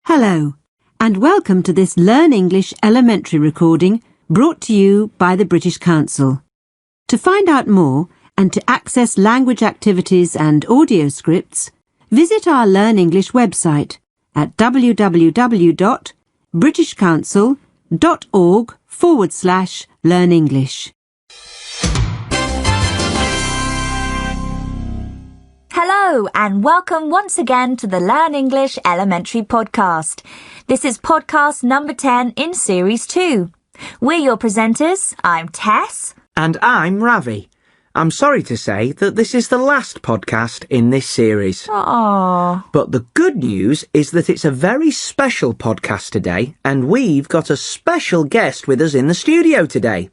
Hello, and welcome to this Learn English elementary recording brought to you by the British Council. To find out more and to access language activities and audio scripts, visit our Learn English website at www.britishcouncil.org/learnenglish. Hello and welcome once again to the Learn English Elementary podcast. This is podcast number 10 in series 2. We're your presenters. I'm Tess. And I'm Ravi. I'm sorry to say that this is the last podcast in this series. Aww. But the good news is that it's a very special podcast today, and we've got a special guest with us in the studio today.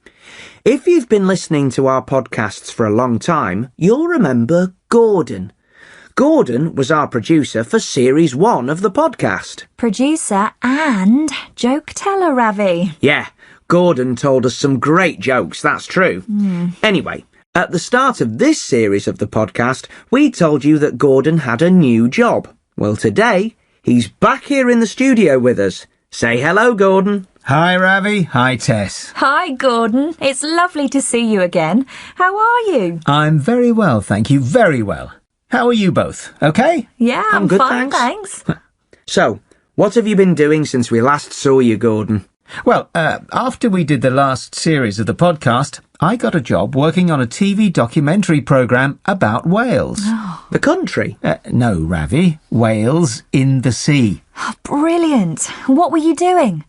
If you've been listening to our podcasts for a long time, you'll remember Gordon. Gordon was our producer for Series 1 of the podcast. Producer and joke teller, Ravi. Yeah, Gordon told us some great jokes, that's true. Anyway, at the start of this series of the podcast, we told you that Gordon had a new job. Well, today, he's back here in the studio with us. Say hello, Gordon. Hi, Ravi. Hi, Tess. Hi, Gordon. It's lovely to see you again. How are you? I'm very well, thank you. Very well. How are you both? Okay? Yeah, I'm good, fine, thanks. thanks. So, what have you been doing since we last saw you, Gordon? Well, after we did the last series of the podcast, I got a job working on a TV documentary programme about whales. The country? No, Ravi. Whales in the sea. Oh, brilliant. What were you doing?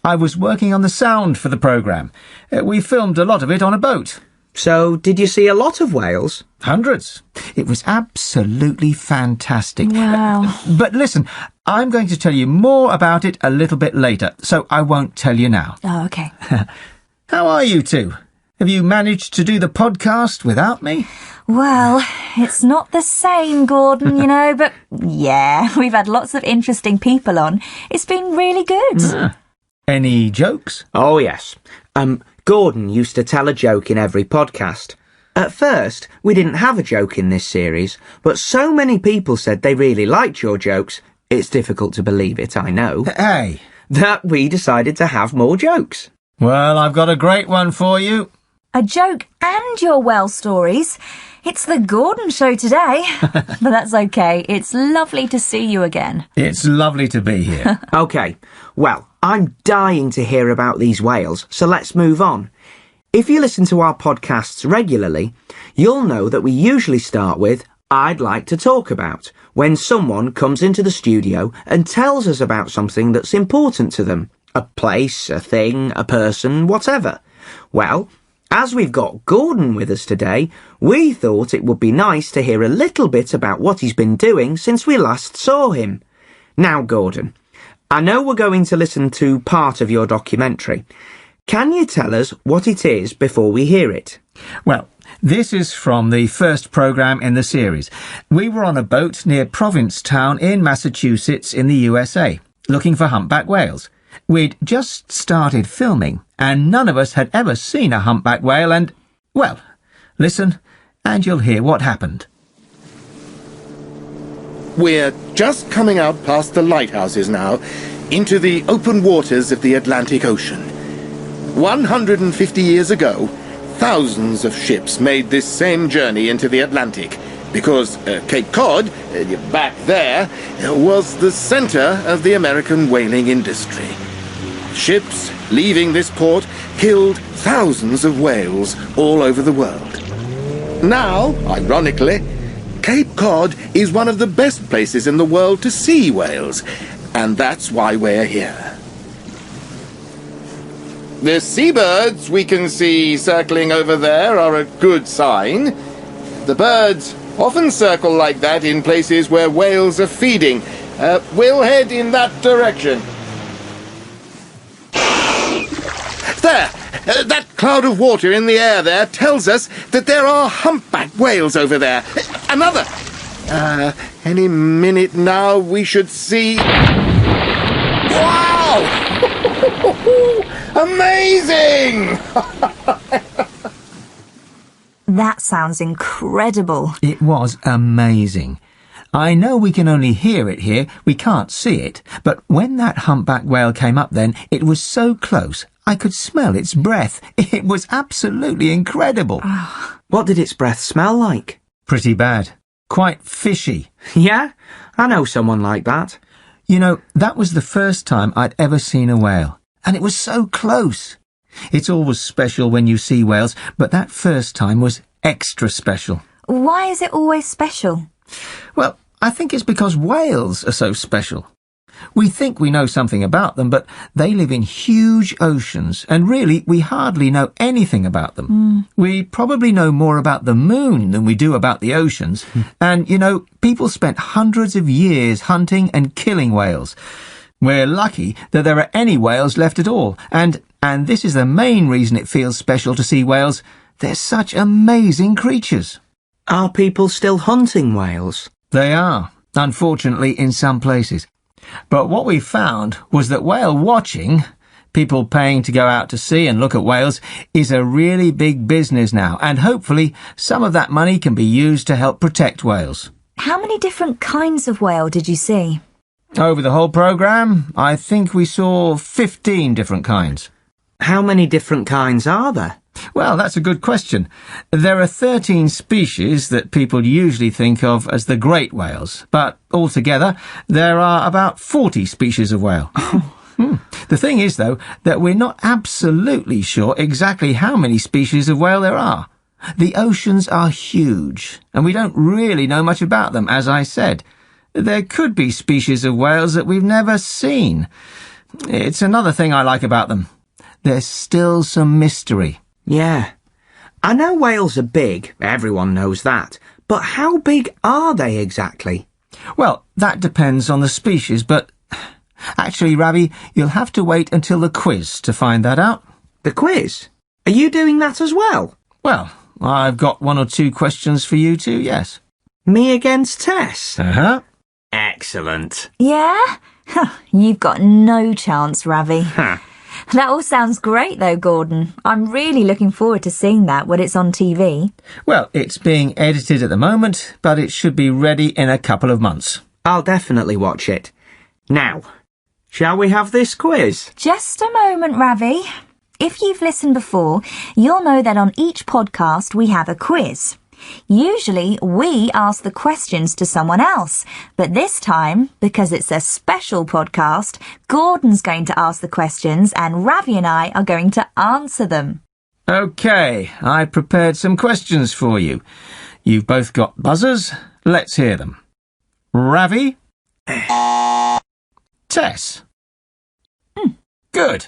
I was working on the sound for the programme. We filmed a lot of it on a boat. So, did you see a lot of whales? Hundreds. It was absolutely fantastic. Wow. But listen, I'm going to tell you more about it a little bit later, so I won't tell you now. Oh, okay. How are you two? Have you managed to do the podcast without me? Well, it's not the same, Gordon, you know, but yeah, we've had lots of interesting people on. It's been really good. Any jokes? Oh, yes. Gordon used to tell a joke in every podcast. At first, we didn't have a joke in this series, but so many people said they really liked your jokes, it's difficult to believe it, I know, Hey. that we decided to have more jokes. Well, I've got a great one for you. A joke and your well stories. It's the Gordon show today. But that's okay. It's lovely to see you again. It's lovely to be here. OK, well, I'm dying to hear about these whales, so let's move on. If you listen to our podcasts regularly, you'll know that we usually start with I'd like to talk about, when someone comes into the studio and tells us about something that's important to them. A place, a thing, a person, whatever. Well, as we've got Gordon with us today, we thought it would be nice to hear a little bit about what he's been doing since we last saw him. Now, Gordon, I know we're going to listen to part of your documentary. Can you tell us what it is before we hear it? Well, this is from the first programme in the series. We were on a boat near Provincetown in Massachusetts in the USA, looking for humpback whales. We'd just started filming, and none of us had ever seen a humpback whale and, well, listen, and you'll hear what happened. We're just coming out past the lighthouses now, into the open waters of the Atlantic Ocean. 150 years ago, thousands of ships made this same journey into the Atlantic, because Cape Cod, back there, was the center of the American whaling industry. Ships leaving this port killed thousands of whales all over the world. Now, ironically, Cape Cod is one of the best places in the world to see whales, and that's why we're here. The seabirds we can see circling over there are a good sign. The birds often circle like that in places where whales are feeding. We'll head in that direction. There! That cloud of water in the air there tells us that there are humpback whales over there. Another! Any minute now we should see... Wow! Amazing! That sounds incredible. It was amazing. I know we can only hear it here, we can't see it, but when that humpback whale came up then, it was so close, I could smell its breath. It was absolutely incredible. What did its breath smell like? Pretty bad. Quite fishy. Yeah, I know someone like that. You know, that was the first time I'd ever seen a whale, and it was so close. It's always special when you see whales, but that first time was extra special. Why is it always special? Well, I think it's because whales are so special. We think we know something about them, but they live in huge oceans, and really we hardly know anything about them. We probably know more about the moon than we do about the oceans. And, you know, people spent hundreds of years hunting and killing whales. We're lucky that there are any whales left at all, and this is the main reason it feels special to see whales. They're such amazing creatures. Are people still hunting whales? They are, unfortunately, in some places. But what we found was that whale watching, people paying to go out to sea and look at whales, is a really big business now, and hopefully some of that money can be used to help protect whales. How many different kinds of whale did you see? Over the whole programme, I think we saw 15 different kinds. How many different kinds are there? Well, that's a good question. There are 13 species that people usually think of as the great whales, but altogether there are about 40 species of whale. The thing is, though, that we're not absolutely sure exactly how many species of whale there are. The oceans are huge, and we don't really know much about them, as I said. There could be species of whales that we've never seen. It's another thing I like about them. There's still some mystery. Yeah. I know whales are big, everyone knows that. But how big are they exactly? Well, that depends on the species, but actually, Ravi, you'll have to wait until the quiz to find that out. The quiz? Are you doing that as well? Well, I've got 1 or 2 questions for you too, yes. Me against Tess? Uh-huh. Excellent. Yeah? You've got no chance, Ravi. Huh. That all sounds great, though, Gordon. I'm really looking forward to seeing that when it's on TV. Well, it's being edited at the moment, but it should be ready in a couple of months. I'll definitely watch it. Now, shall we have this quiz? Just a moment, Ravi. If you've listened before, you'll know that on each podcast we have a quiz. Usually we ask the questions to someone else, but this time, because it's a special podcast, Gordon's going to ask the questions and Ravi and I are going to answer them. OK, I prepared some questions for you. You've both got buzzers. Let's hear them. Ravi? Tess? Good.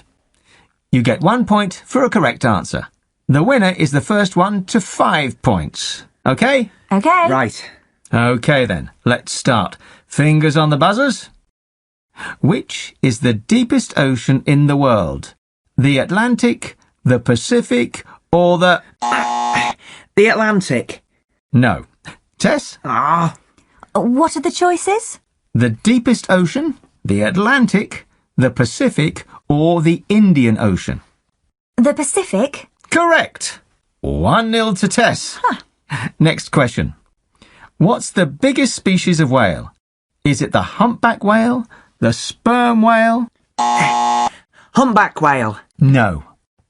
You get 1 point for a correct answer. The winner is the first one to 5 points. OK? OK. Right. OK then, let's start. Fingers on the buzzers. Which is the deepest ocean in the world? The Atlantic, the Pacific, or the... The Atlantic. No. Tess? What are the choices? The deepest ocean, the Atlantic, the Pacific, or the Indian Ocean? The Pacific? Correct. 1-0 to Tess. Next question. What's the biggest species of whale? Is it the humpback whale, the sperm whale? Humpback whale. No.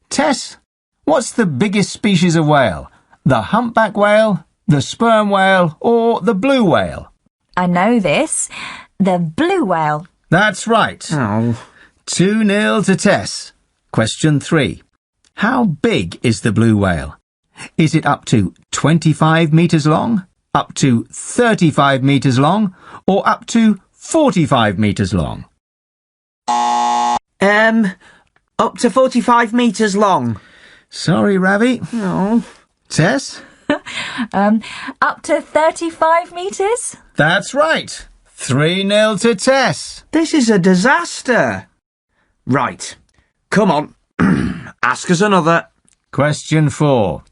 Tess, what's the biggest species of whale? The humpback whale, the sperm whale, or the blue whale? I know this. The blue whale. That's right. Oh. 2-0 to Tess. Question 3. How big is the blue whale? Is it up to 25 metres long, up to 35 metres long, or up to 45 metres long? Up to 45 metres long. Sorry, Ravi. Oh. Tess? Up to 35 metres? That's right. 3-0 to Tess. This is a disaster. Right. Come on. Ask us another. Question 4.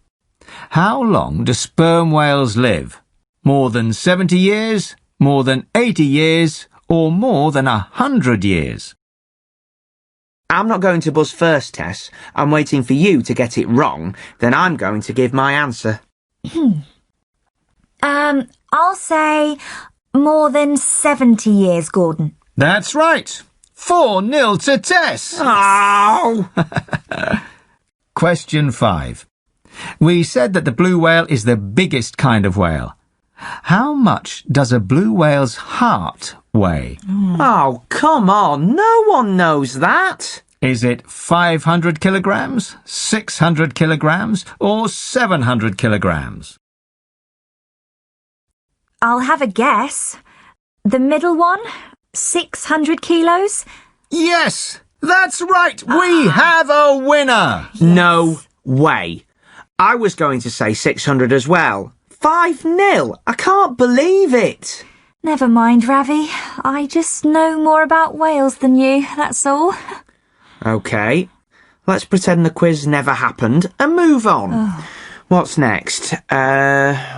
How long do sperm whales live? More than 70 years, more than 80 years, or more than 100 years? I'm not going to buzz first, Tess. I'm waiting for you to get it wrong. Then I'm going to give my answer. I'll say More than 70 years, Gordon. That's right. 4-0 to Tess. Oh! Question 5. We said that the blue whale is the biggest kind of whale. How much does a blue whale's heart weigh? Oh, come on. No one knows that. Is it 500 kilograms, 600 kilograms, or 700 kilograms? I'll have a guess. The middle one? 600 kilos? Yes, that's right. We have a winner. No way. I was going to say 600 as well. 5-0. I can't believe it. Never mind, Ravi. I just know more about whales than you, that's all. OK. Let's pretend the quiz never happened and move on. What's next?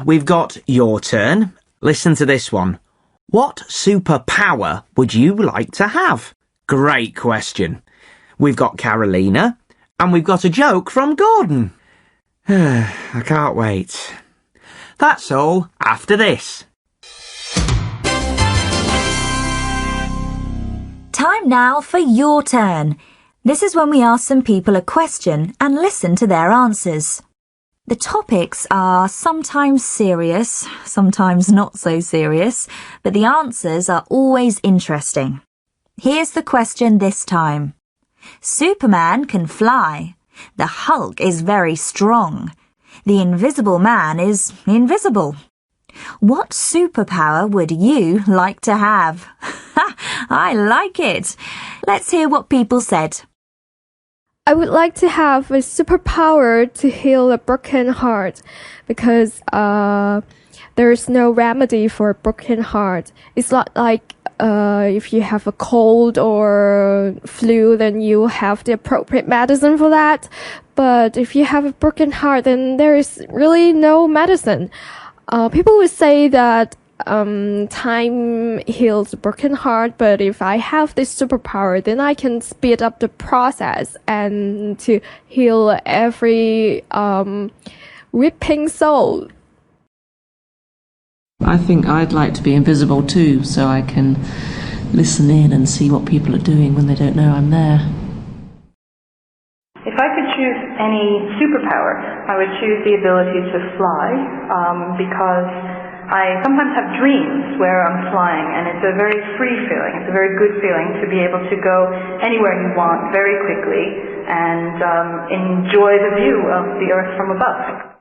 We've got your turn. Listen to this one. What superpower would you like to have? Great question. We've got Carolina, and we've got a joke from Gordon. I can't wait. That's all after this. Time now for your turn. This is when we ask some people a question and listen to their answers. The topics are sometimes serious, sometimes not so serious, but the answers are always interesting. Here's the question this time. Superman can fly. The Hulk is very strong. The Invisible Man is invisible. What superpower would you like to have? I like it. Let's hear what people said. I would like to have a superpower to heal a broken heart because there's no remedy for a broken heart. It's not like if you have a cold or flu, then you have the appropriate medicine for that. But if you have a broken heart, then there is really no medicine. People would say that time heals a broken heart, but if I have this superpower, then I can speed up the process and to heal every weeping soul. I think I'd like to be invisible too, so I can listen in and see what people are doing when they don't know I'm there. If I could choose any superpower, I would choose the ability to fly, because I sometimes have dreams where I'm flying, and it's a very free feeling. It's a very good feeling to be able to go anywhere you want very quickly and enjoy the view of the earth from above.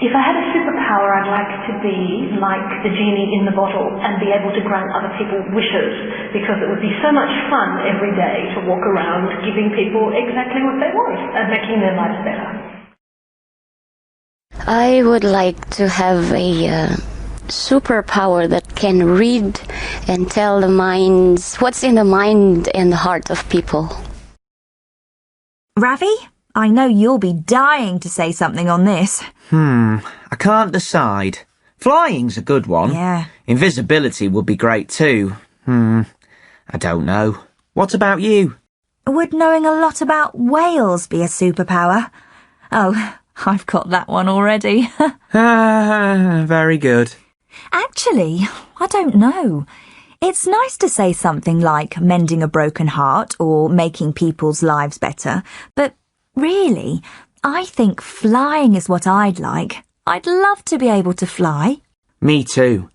If I had a superpower, I'd like to be like the genie in the bottle and be able to grant other people wishes, because it would be so much fun every day to walk around giving people exactly what they want and making their lives better. I would like to have a superpower that can read and tell the minds, what's in the mind and the heart of people. Ravi, I know you'll be dying to say something on this. I can't decide. Flying's a good one. Yeah. Invisibility would be great too. I don't know. What about you? Would knowing a lot about whales be a superpower? Oh, I've got that one already. Very good. Actually, I don't know. It's nice to say something like mending a broken heart or making people's lives better, but really, I think flying is what I'd like. I'd love to be able to fly. Me too.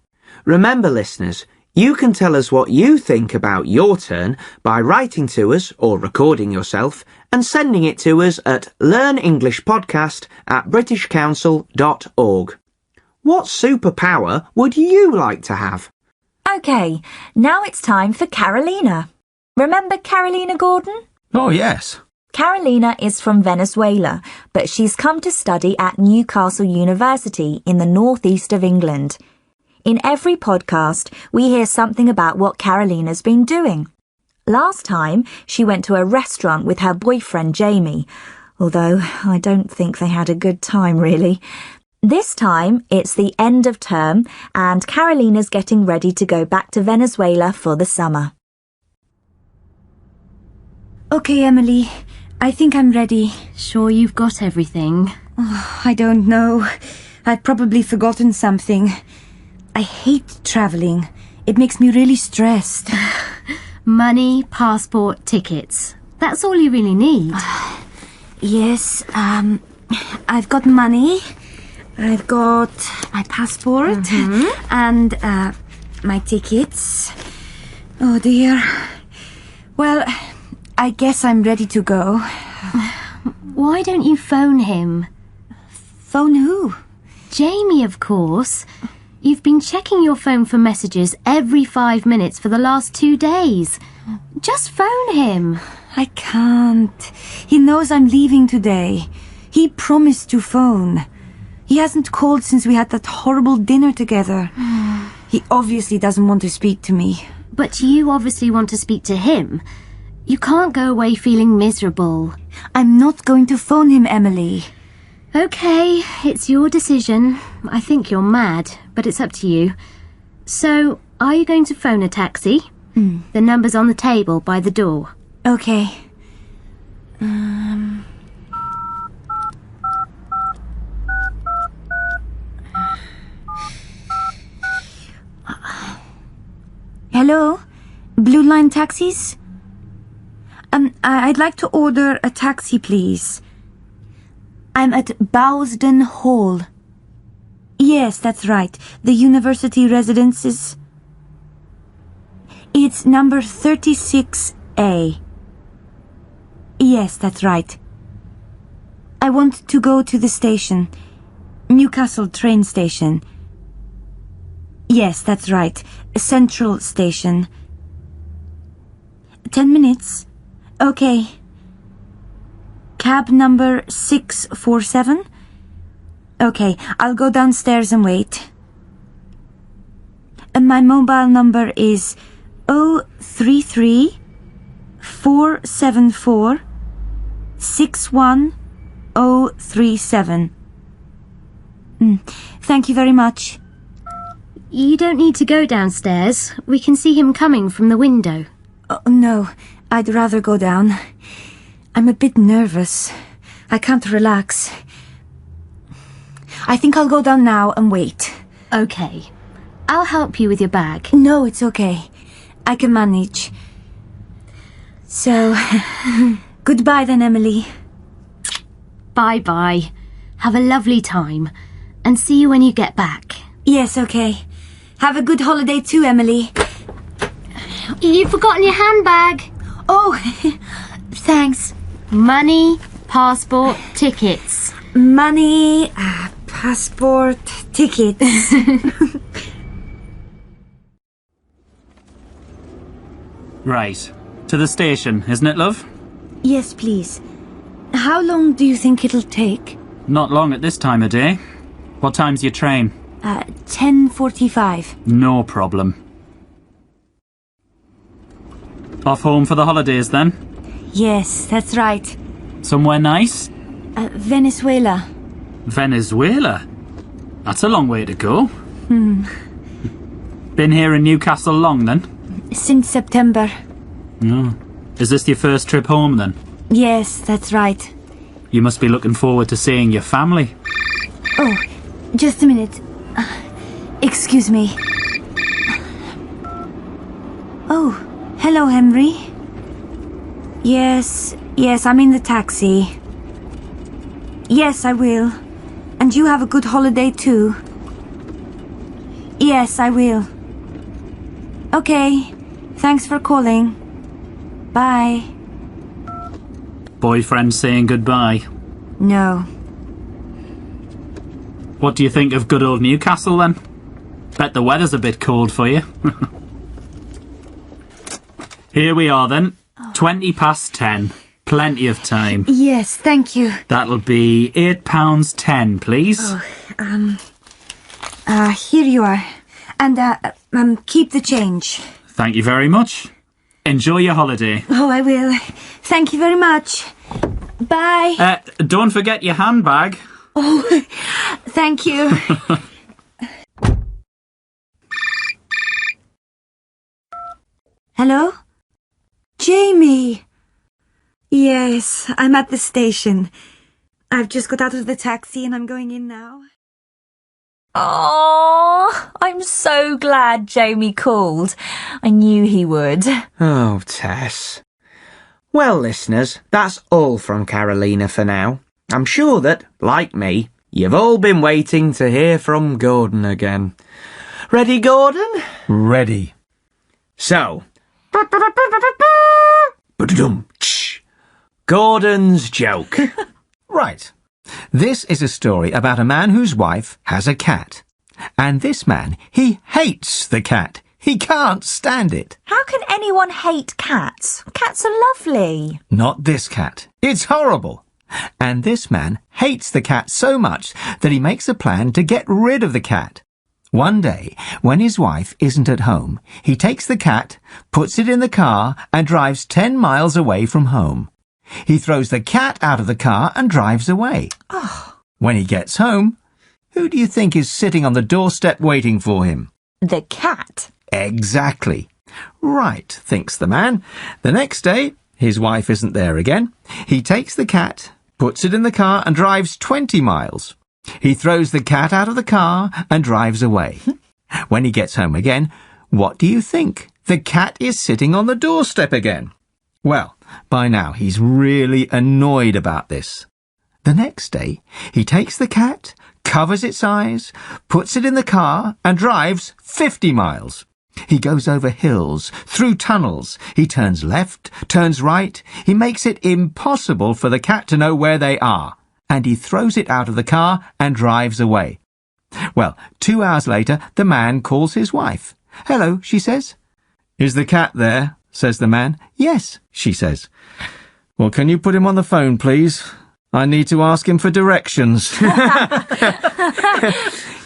Remember, listeners, you can tell us what you think about your turn by writing to us or recording yourself and sending it to us at learnenglishpodcast@britishcouncil.org. What superpower would you like to have? OK, now it's time for Carolina. Remember Carolina, Gordon? Oh, yes. Carolina is from Venezuela, but she's come to study at Newcastle University in the northeast of England. In every podcast, we hear something about what Carolina's been doing. Last time, she went to a restaurant with her boyfriend Jamie, although I don't think they had a good time, really. This time, it's the end of term, and Carolina's getting ready to go back to Venezuela for the summer. OK, Emily. I think I'm ready. Sure you've got everything? Oh, I don't know. I've probably forgotten something. I hate travelling. It makes me really stressed. Money, passport, tickets. That's all you really need. Yes, I've got money. I've got my passport and my tickets. Oh dear. Well, I guess I'm ready to go. Why don't you phone him? Phone who? Jamie, of course. You've been checking your phone for messages every 5 minutes for the last 2 days. Just phone him. I can't. He knows I'm leaving today. He promised to phone. He hasn't called since we had that horrible dinner together. He obviously doesn't want to speak to me. But you obviously want to speak to him. You can't go away feeling miserable. I'm not going to phone him, Emily. Okay, it's your decision. I think you're mad, but it's up to you. So, are you going to phone a taxi? The number's on the table by the door. Okay. Hello? Blue Line taxis? I'd like to order a taxi, please. I'm at Bowsden Hall. Yes, that's right. The university residences. It's number 36A. Yes, that's right. I want to go to the station. Newcastle train station. Yes, that's right. Central Station. 10 minutes? Okay. Cab number 647? Okay, I'll go downstairs and wait. And my mobile number is 033 474 61037. Thank you very much. You don't need to go downstairs. We can see him coming from the window. Oh, no, I'd rather go down. I'm a bit nervous. I can't relax. I think I'll go down now and wait. Okay. I'll help you with your bag. No, it's okay. I can manage. So, goodbye then, Emily. Bye-bye. Have a lovely time. And see you when you get back. Yes, okay. Have a good holiday too, Emily. You've forgotten your handbag. Oh, thanks. Money, passport, tickets. Money, passport, tickets. Right. To the station, isn't it, love? Yes, please. How long do you think it'll take? Not long at this time of day. What time's your train? 10:45. No problem. Off home for the holidays then? Yes, that's right. Somewhere nice? Venezuela. Venezuela? That's a long way to go. Been here in Newcastle long then? Since September. No. Is this your first trip home then? Yes, that's right. You must be looking forward to seeing your family. Oh, just a minute. Excuse me. Oh, hello, Henry. Yes, I'm in the taxi. Yes, I will. And you have a good holiday too. Yes, I will. Okay, thanks for calling. Bye. Boyfriend saying goodbye? No. What do you think of good old Newcastle then? Bet the weather's a bit cold for you. Here we are then. 10:20. Plenty of time. Yes, thank you. That'll be £8.10, please. Here you are. And, keep the change. Thank you very much. Enjoy your holiday. Oh, I will. Thank you very much. Bye. Don't forget your handbag. Oh, thank you. Hello? Jamie! Yes, I'm at the station. I've just got out of the taxi and I'm going in now. Oh, I'm so glad Jamie called. I knew he would. Oh, Tess. Well, listeners, that's all from Carolina for now. I'm sure that, like me, you've all been waiting to hear from Gordon again. Ready, Gordon? Ready. So, Gordon's joke. Right. This is a story about a man whose wife has a cat. And this man, he hates the cat. He can't stand it. How can anyone hate cats? Cats are lovely. Not this cat. It's horrible. And this man hates the cat so much that he makes a plan to get rid of the cat. One day, when his wife isn't at home, he takes the cat, puts it in the car, and drives 10 miles away from home. He throws the cat out of the car and drives away. Oh. When he gets home, who do you think is sitting on the doorstep waiting for him? The cat. Exactly. Right, thinks the man. The next day, his wife isn't there again. He takes the cat, puts it in the car, and drives 20 miles. He throws the cat out of the car and drives away. When he gets home again, what do you think? The cat is sitting on the doorstep again. Well, by now he's really annoyed about this. The next day, he takes the cat, covers its eyes, puts it in the car, and drives 50 miles. He goes over hills, through tunnels. He turns left, turns right. He makes it impossible for the cat to know where they are. And he throws it out of the car and drives away. Well, 2 hours later, the man calls his wife. "Hello," she says. "Is the cat there?" says the man. "Yes," she says. "Well, can you put him on the phone, please? I need to ask him for directions."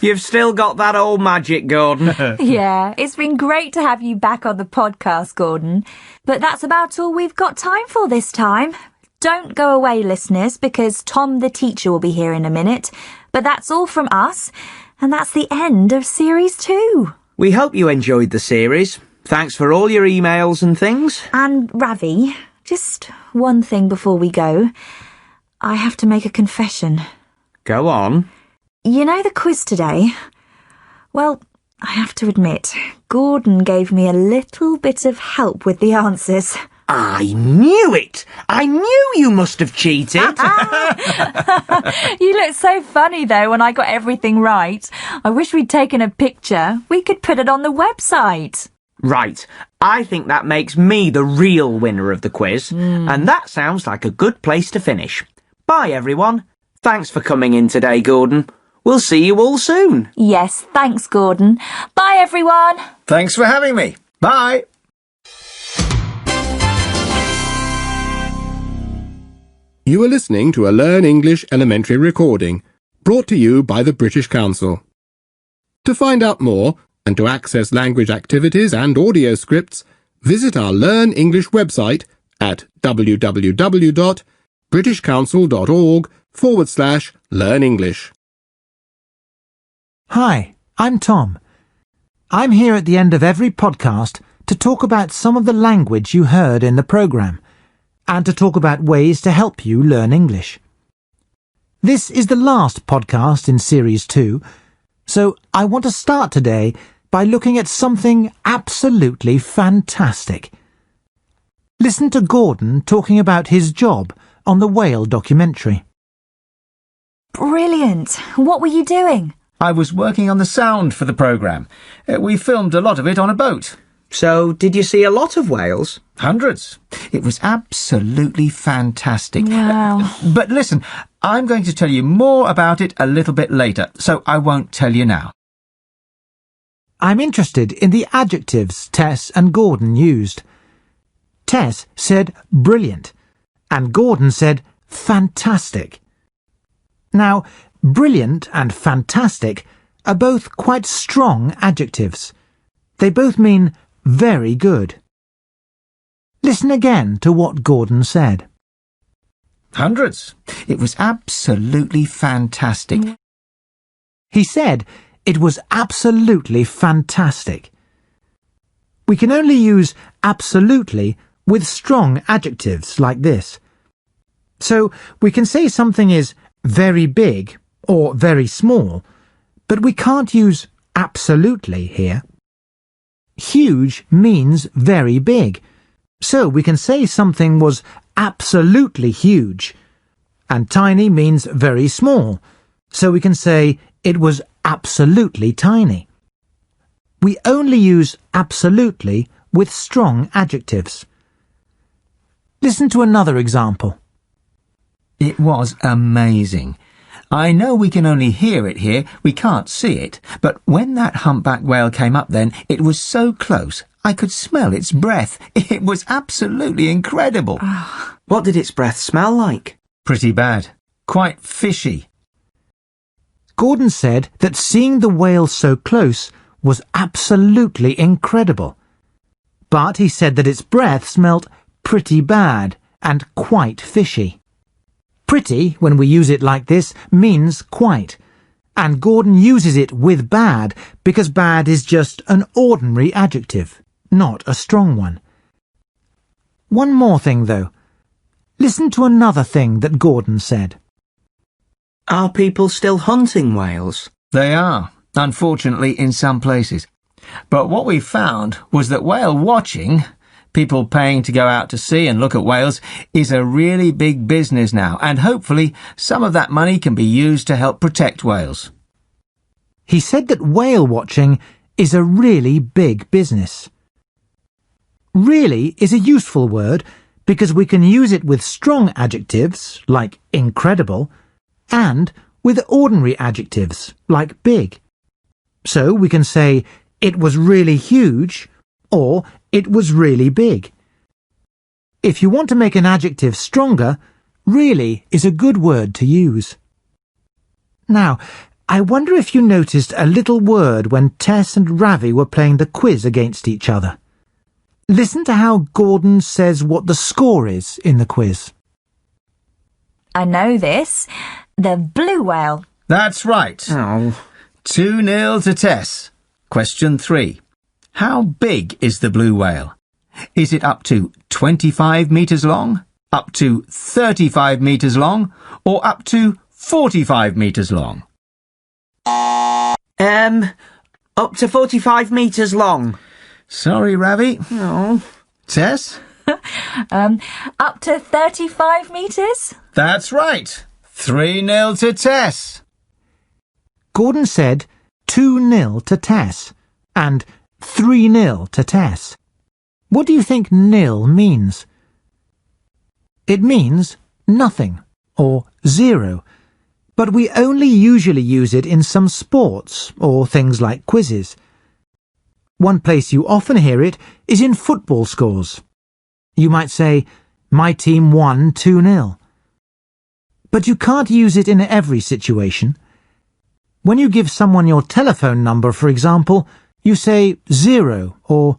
You've still got that old magic, Gordon. Yeah, it's been great to have you back on the podcast, Gordon. But that's about all we've got time for this time. Don't go away, listeners, because Tom the teacher will be here in a minute. But that's all from us, and that's the end of Series 2. We hope you enjoyed the series. Thanks for all your emails and things. And Ravi, just one thing before we go. I have to make a confession. Go on. You know the quiz today? Well, I have to admit, Gordon gave me a little bit of help with the answers. I knew it! I knew you must have cheated! You looked so funny, though, when I got everything right. I wish we'd taken a picture. We could put it on the website. Right. I think that makes me the real winner of the quiz, and that sounds like a good place to finish. Bye, everyone. Thanks for coming in today, Gordon. We'll see you all soon. Yes, thanks, Gordon. Bye, everyone. Thanks for having me. Bye. You are listening to a Learn English Elementary recording, brought to you by the British Council. To find out more, and to access language activities and audio scripts, visit our Learn English website at www.britishcouncil.org/learnenglish. Hi, I'm Tom. I'm here at the end of every podcast to talk about some of the language you heard in the programme, and to talk about ways to help you learn English. This is the last podcast in Series 2, so I want to start today by looking at something absolutely fantastic. Listen to Gordon talking about his job on the whale documentary. Brilliant. What were you doing? I was working on the sound for the programme. We filmed a lot of it on a boat. So, did you see a lot of whales? Hundreds. It was absolutely fantastic. Wow. But listen, I'm going to tell you more about it a little bit later, so I won't tell you now. I'm interested in the adjectives Tess and Gordon used. Tess said brilliant, and Gordon said fantastic. Now, brilliant and fantastic are both quite strong adjectives. They both mean very good. Listen again to what Gordon said. Hundreds. It was absolutely fantastic. He said it was absolutely fantastic. We can only use absolutely with strong adjectives like this. So we can say something is very big or very small, But we can't use absolutely here. Huge means very big, so we can say something was absolutely huge, and tiny means very small, so we can say it was absolutely tiny. We only use absolutely with strong adjectives. Listen to another example. It was amazing. I know we can only hear it here, we can't see it, but when that humpback whale came up then, it was so close, I could smell its breath. It was absolutely incredible. What did its breath smell like? Pretty bad. Quite fishy. Gordon said that seeing the whale so close was absolutely incredible. But he said that its breath smelt pretty bad and quite fishy. Pretty, when we use it like this, means quite, and Gordon uses it with bad because bad is just an ordinary adjective, not a strong one. One more thing, though. Listen to another thing that Gordon said. Are people still hunting whales? They are, unfortunately, in some places. But what we found was that whale watching, people paying to go out to sea and look at whales, is a really big business now, and hopefully some of that money can be used to help protect whales. He said that whale watching is a really big business. Really is a useful word because we can use it with strong adjectives, like incredible, and with ordinary adjectives, like big. So we can say, it was really huge, or it was really big. If you want to make an adjective stronger, really is a good word to use. Now, I wonder if you noticed a little word when Tess and Ravi were playing the quiz against each other. Listen to how Gordon says what the score is in the quiz. I know this. The blue whale. That's right. 2-0 to Tess. Question 3. How big is the blue whale? Is it up to 25 metres long, up to 35 metres long, or up to 45 metres long? Up to 45 metres long. Sorry, Ravi. No. Tess? Up to 35 metres? That's right. 3-0 to Tess. Gordon said 2-0 to Tess and 3-0 to Tess. What do you think nil means? It means nothing or 0, but we only usually use it in some sports or things like quizzes. One place you often hear it is in football scores. You might say, my team won 2-0. But you can't use it in every situation. When you give someone your telephone number, for example, you say 0 or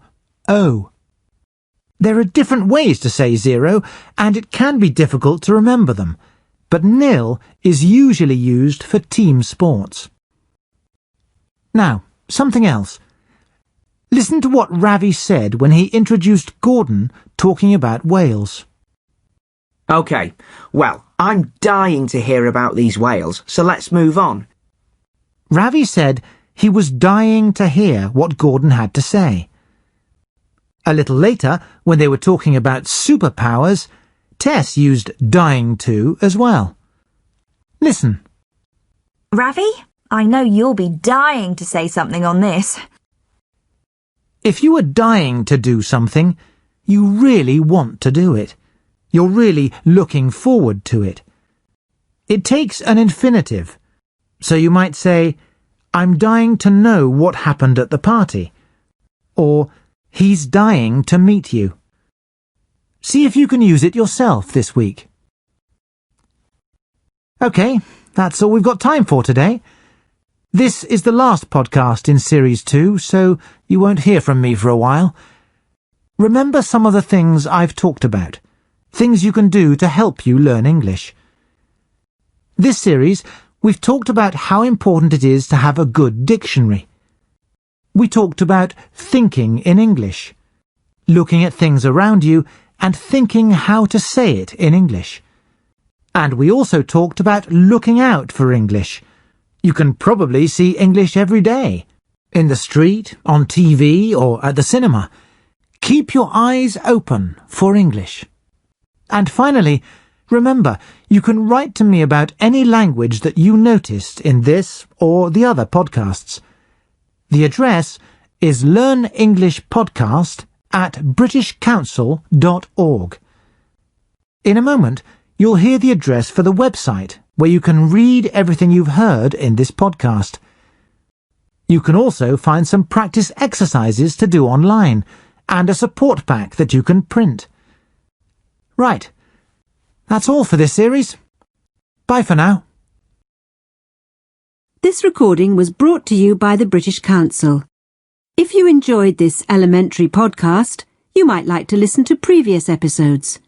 0. There are different ways to say 0, and it can be difficult to remember them, but nil is usually used for team sports. Now, something else. Listen to what Ravi said when he introduced Gordon talking about whales. OK, well, I'm dying to hear about these whales, so let's move on. Ravi said he was dying to hear what Gordon had to say. A little later, when they were talking about superpowers, Tess used dying to as well. Listen. Ravi, I know you'll be dying to say something on this. If you are dying to do something, you really want to do it. You're really looking forward to it. It takes an infinitive. So you might say, I'm dying to know what happened at the party. Or, he's dying to meet you. See if you can use it yourself this week. OK, that's all we've got time for today. This is the last podcast in Series 2, so you won't hear from me for a while. Remember some of the things I've talked about, things you can do to help you learn English. This series, we've talked about how important it is to have a good dictionary. We talked about thinking in English, looking at things around you and thinking how to say it in English. And we also talked about looking out for English. You can probably see English every day, in the street, on TV, or at the cinema. Keep your eyes open for English. And finally, remember, you can write to me about any language that you noticed in this or the other podcasts. The address is learnenglishpodcast@britishcouncil.org. In a moment, you'll hear the address for the website where you can read everything you've heard in this podcast. You can also find some practice exercises to do online and a support pack that you can print. Right. That's all for this series. Bye for now. This recording was brought to you by the British Council. If you enjoyed this elementary podcast, you might like to listen to previous episodes.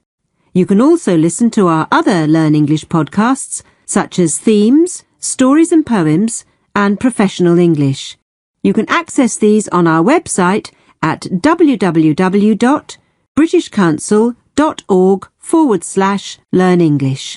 You can also listen to our other Learn English podcasts, such as Themes, Stories and Poems, and Professional English. You can access these on our website at www.britishcouncil.org/learn English.